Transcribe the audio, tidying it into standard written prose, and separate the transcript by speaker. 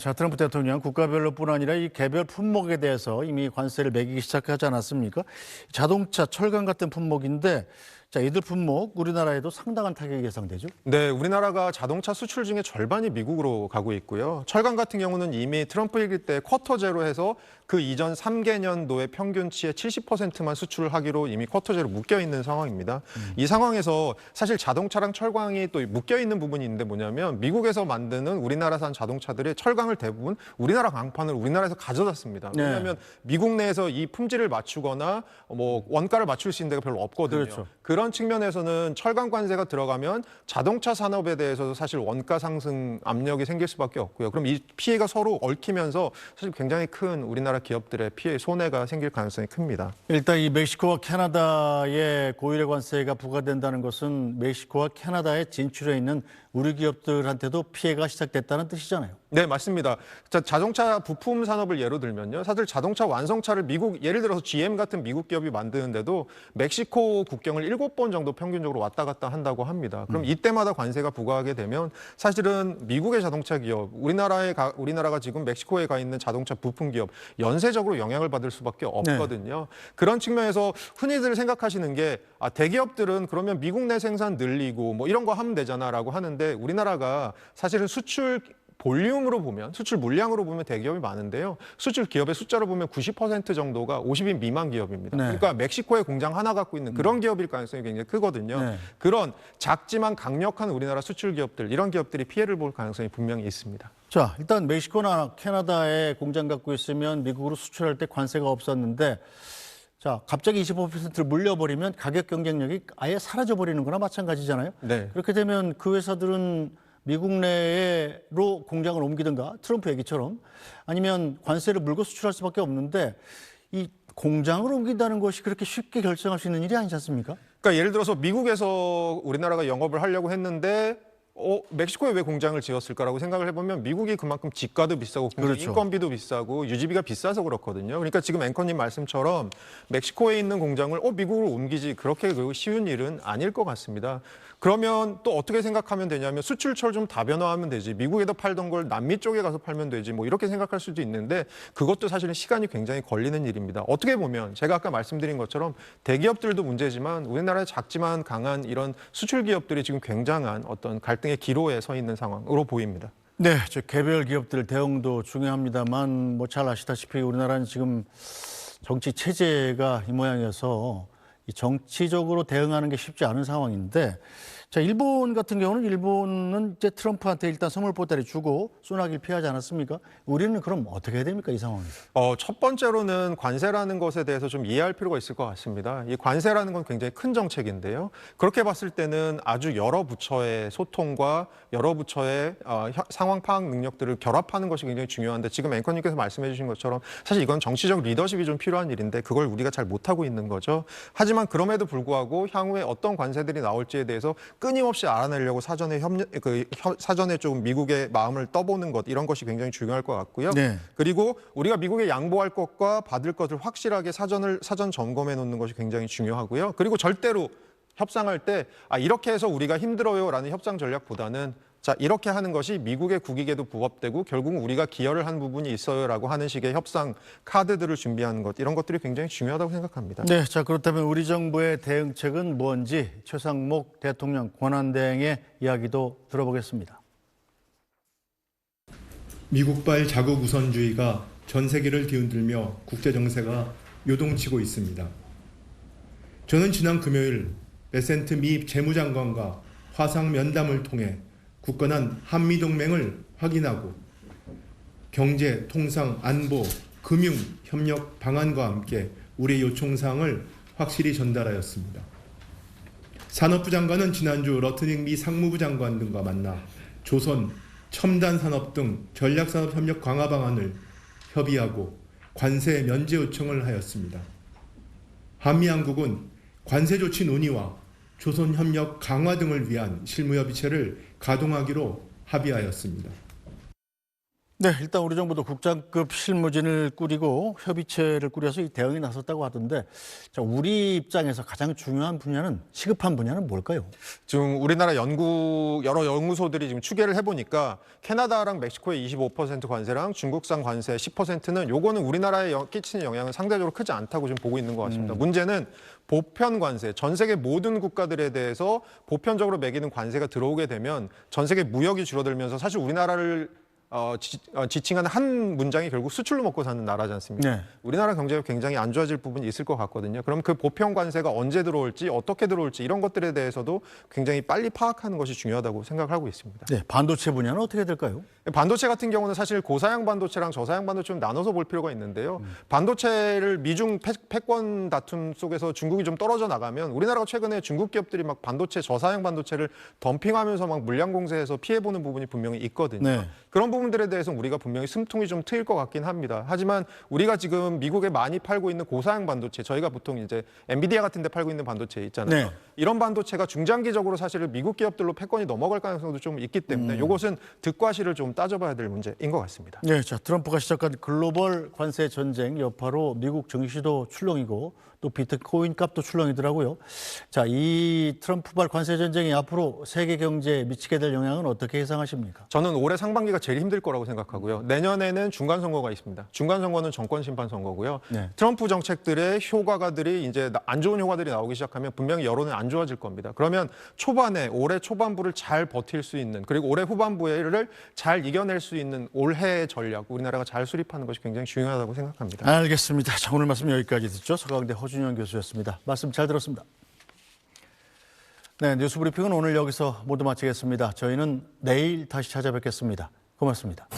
Speaker 1: 자, 트럼프 대통령 국가별로뿐 아니라 이 개별 품목에 대해서 이미 관세를 매기기 시작하지 않았습니까? 자동차, 철강 같은 품목인데 자, 이들 품목 우리나라에도 상당한 타격이 예상되죠?
Speaker 2: 네, 우리나라가 자동차 수출 중에 절반이 미국으로 가고 있고요. 철강 같은 경우는 이미 트럼프 일기 때 쿼터 제로 해서 그 이전 3개년도의 평균치의 70%만 수출을 하기로 이미 쿼터 제로 묶여 있는 상황입니다. 이 상황에서 사실 자동차랑 철강이 또 묶여 있는 부분이 있는데 뭐냐면 미국에서 만드는 우리나라산 자동차들이 철강을 대부분 우리나라 강판을 우리나라에서 가져다 씁니다. 왜냐하면 미국 내에서 이 품질을 맞추거나 뭐 원가를 맞출 수 있는 데가 별로 없거든요.
Speaker 1: 그렇죠.
Speaker 2: 그런 측면에서는 철강 관세가 들어가면 자동차 산업에 대해서도 사실 원가 상승 압력이 생길 수밖에 없고요. 그럼 이 피해가 서로 얽히면서 사실 굉장히 큰 우리나라 기업들의 피해, 손해가 생길 가능성이 큽니다.
Speaker 1: 일단 이 멕시코와 캐나다에 고율의 관세가 부과된다는 것은 멕시코와 캐나다에 진출해 있는 우리 기업들한테도 피해가 시작됐다는 뜻이잖아요.
Speaker 2: 네, 맞습니다. 자동차 부품 산업을 예로 들면요. 사실 자동차 완성차를 미국, 예를 들어서 GM 같은 미국 기업이 만드는데도 멕시코 국경을 7번 정도 평균적으로 왔다 갔다 한다고 합니다. 그럼 이때마다 관세가 부과하게 되면 사실은 미국의 자동차 기업, 우리나라가 지금 멕시코에 가 있는 자동차 부품 기업, 연쇄적으로 영향을 받을 수밖에 없거든요. 그런 측면에서 흔히들 생각하시는 게 대기업들은 그러면 미국 내 생산 늘리고 뭐 이런 거 하면 되잖아라고 하는데 우리나라가 사실은 수출 볼륨으로 보면, 수출 물량으로 보면 대기업이 많은데요. 수출 기업의 숫자로 보면 90% 정도가 50인 미만 기업입니다.
Speaker 1: 네.
Speaker 2: 그러니까 멕시코에 공장 하나 갖고 있는 그런 기업일 가능성이 굉장히 크거든요.
Speaker 1: 네.
Speaker 2: 그런 작지만 강력한 우리나라 수출 기업들, 이런 기업들이 피해를 볼 가능성이 분명히 있습니다.
Speaker 1: 자, 일단 멕시코나 캐나다에 공장 갖고 있으면 미국으로 수출할 때 관세가 없었는데 자, 갑자기 25%를 물려버리면 가격 경쟁력이 아예 사라져버리는 거나 마찬가지잖아요.
Speaker 2: 네.
Speaker 1: 그렇게 되면 그 회사들은 미국 내로 공장을 옮기든가 트럼프 얘기처럼 아니면 관세를 물고 수출할 수밖에 없는데 이 공장을 옮긴다는 것이 그렇게 쉽게 결정할 수 있는 일이 아니지 않습니까?
Speaker 2: 그러니까 예를 들어서 미국에서 우리나라가 영업을 하려고 했는데 멕시코에 왜 공장을 지었을까라고 생각을 해보면 미국이 그만큼 지가도 비싸고
Speaker 1: 그렇죠.
Speaker 2: 인건비도 비싸고 유지비가 비싸서 그렇거든요. 그러니까 지금 앵커님 말씀처럼 멕시코에 있는 공장을 미국으로 옮기지 그렇게 쉬운 일은 아닐 것 같습니다. 그러면 또 어떻게 생각하면 되냐면 수출처를 좀 다변화하면 되지. 미국에다 팔던 걸 남미 쪽에 가서 팔면 되지. 뭐 이렇게 생각할 수도 있는데 그것도 사실은 시간이 굉장히 걸리는 일입니다. 어떻게 보면 제가 아까 말씀드린 것처럼 대기업들도 문제지만 우리나라의 작지만 강한 이런 수출 기업들이 지금 굉장한 어떤 갈등의 기로에 서 있는 상황으로 보입니다.
Speaker 1: 네, 저 개별 기업들 대응도 중요합니다만 뭐 잘 아시다시피 우리나라는 지금 정치 체제가 이 모양이어서 이 정치적으로 대응하는 게 쉽지 않은 상황인데 자, 일본 같은 경우는 일본은 이제 트럼프한테 일단 선물 보따리 주고 소나기를 피하지 않았습니까? 우리는 그럼 어떻게 해야 됩니까, 이 상황에서?
Speaker 2: 첫 번째로는 관세라는 것에 대해서 좀 이해할 필요가 있을 것 같습니다. 이 관세라는 건 굉장히 큰 정책인데요. 그렇게 봤을 때는 아주 여러 부처의 소통과 여러 부처의 상황 파악 능력들을 결합하는 것이 굉장히 중요한데 지금 앵커님께서 말씀해 주신 것처럼 사실 이건 정치적 리더십이 좀 필요한 일인데 그걸 우리가 잘 못하고 있는 거죠. 하지만 그럼에도 불구하고 향후에 어떤 관세들이 나올지에 대해서 끊임없이 알아내려고 사전에 좀 미국의 마음을 떠보는 것 이런 것이 굉장히 중요할 것 같고요.
Speaker 1: 네.
Speaker 2: 그리고 우리가 미국에 양보할 것과 받을 것을 확실하게 사전 점검해 놓는 것이 굉장히 중요하고요. 그리고 절대로 협상할 때 이렇게 해서 우리가 힘들어요라는 협상 전략보다는 자, 이렇게 하는 것이 미국의 국익에도 부합되고 결국은 우리가 기여를 한 부분이 있어요라고 하는 식의 협상 카드들을 준비하는 것 이런 것들이 굉장히 중요하다고 생각합니다.
Speaker 1: 네, 자 그렇다면 우리 정부의 대응책은 뭔지 최상목 대통령 권한대행의 이야기도 들어보겠습니다.
Speaker 3: 미국발 자국 우선주의가 전 세계를 뒤흔들며 국제 정세가 요동치고 있습니다. 저는 지난 금요일 베센트 미 재무장관과 화상 면담을 통해 굳건한 한미동맹을 확인하고 경제, 통상, 안보, 금융, 협력 방안과 함께 우리의 요청사항을 확실히 전달하였습니다. 산업부 장관은 지난주 러트닝 미 상무부 장관 등과 만나 조선, 첨단산업 등 전략산업 협력 강화 방안을 협의하고 관세 면제 요청을 하였습니다. 한미양국은 관세 조치 논의와 조선 협력 강화 등을 위한 실무협의체를 가동하기로 합의하였습니다.
Speaker 1: 네, 일단 우리 정부도 국장급 실무진을 꾸리고 협의체를 꾸려서 이 대응에 나섰다고 하던데, 자, 우리 입장에서 가장 중요한 분야는, 시급한 분야는 뭘까요?
Speaker 2: 지금 우리나라 여러 연구소들이 지금 추계를 해보니까 캐나다랑 멕시코의 25% 관세랑 중국산 관세 10%는 요거는 우리나라에 끼치는 영향은 상대적으로 크지 않다고 지금 보고 있는 것 같습니다. 문제는 보편 관세, 전 세계 모든 국가들에 대해서 보편적으로 매기는 관세가 들어오게 되면 전 세계 무역이 줄어들면서 사실 우리나라를 지칭하는 한 문장이 결국 수출로 먹고 사는 나라지 않습니까?
Speaker 1: 네.
Speaker 2: 우리나라 경제가 굉장히 안 좋아질 부분이 있을 것 같거든요. 그럼 그 보편 관세가 언제 들어올지 어떻게 들어올지 이런 것들에 대해서도 굉장히 빨리 파악하는 것이 중요하다고 생각하고 있습니다.
Speaker 1: 네, 반도체 분야는 어떻게 될까요?
Speaker 2: 반도체 같은 경우는 사실 고사양 반도체랑 저사양 반도체 좀 나눠서 볼 필요가 있는데요. 반도체를 미중 패권 다툼 속에서 중국이 좀 떨어져 나가면 우리나라가 최근에 중국 기업들이 막 반도체 저사양 반도체를 덤핑하면서 막 물량 공세해서 피해 보는 부분이 분명히 있거든요.
Speaker 1: 네.
Speaker 2: 그런 부분들에 대해서 우리가 분명히 숨통이 좀 트일 것 같긴 합니다. 하지만 우리가 지금 미국에 많이 팔고 있는 고사양 반도체, 저희가 보통 이제 엔비디아 같은 데 팔고 있는 반도체 있잖아요.
Speaker 1: 네.
Speaker 2: 이런 반도체가 중장기적으로 사실은 미국 기업들로 패권이 넘어갈 가능성도 좀 있기 때문에 이것은 득과 실을 좀 따져봐야 될 문제인 것 같습니다.
Speaker 1: 네, 자, 트럼프가 시작한 글로벌 관세 전쟁 여파로 미국 증시도 출렁이고 또 비트코인 값도 출렁이더라고요. 자, 이 트럼프발 관세 전쟁이 앞으로 세계 경제에 미치게 될 영향은 어떻게 예상하십니까?
Speaker 2: 저는 올해 상반기가 제일 힘들 거라고 생각하고요. 내년에는 중간 선거가 있습니다. 중간 선거는 정권 심판 선거고요.
Speaker 1: 네.
Speaker 2: 트럼프 정책들의 효과가들이 이제 안 좋은 효과들이 나오기 시작하면 분명히 여론은 안 좋아질 겁니다. 그러면 초반에 올해 초반부를 잘 버틸 수 있는 그리고 올해 후반부를 잘 이겨낼 수 있는 올해의 전략 우리나라가 잘 수립하는 것이 굉장히 중요하다고 생각합니다.
Speaker 1: 알겠습니다. 자, 오늘 말씀 여기까지 듣죠. 서강대 허준영 교수였습니다. 말씀 잘 들었습니다. 네, 뉴스 브리핑은 오늘 여기서 모두 마치겠습니다. 저희는 내일 다시 찾아뵙겠습니다. 고맙습니다.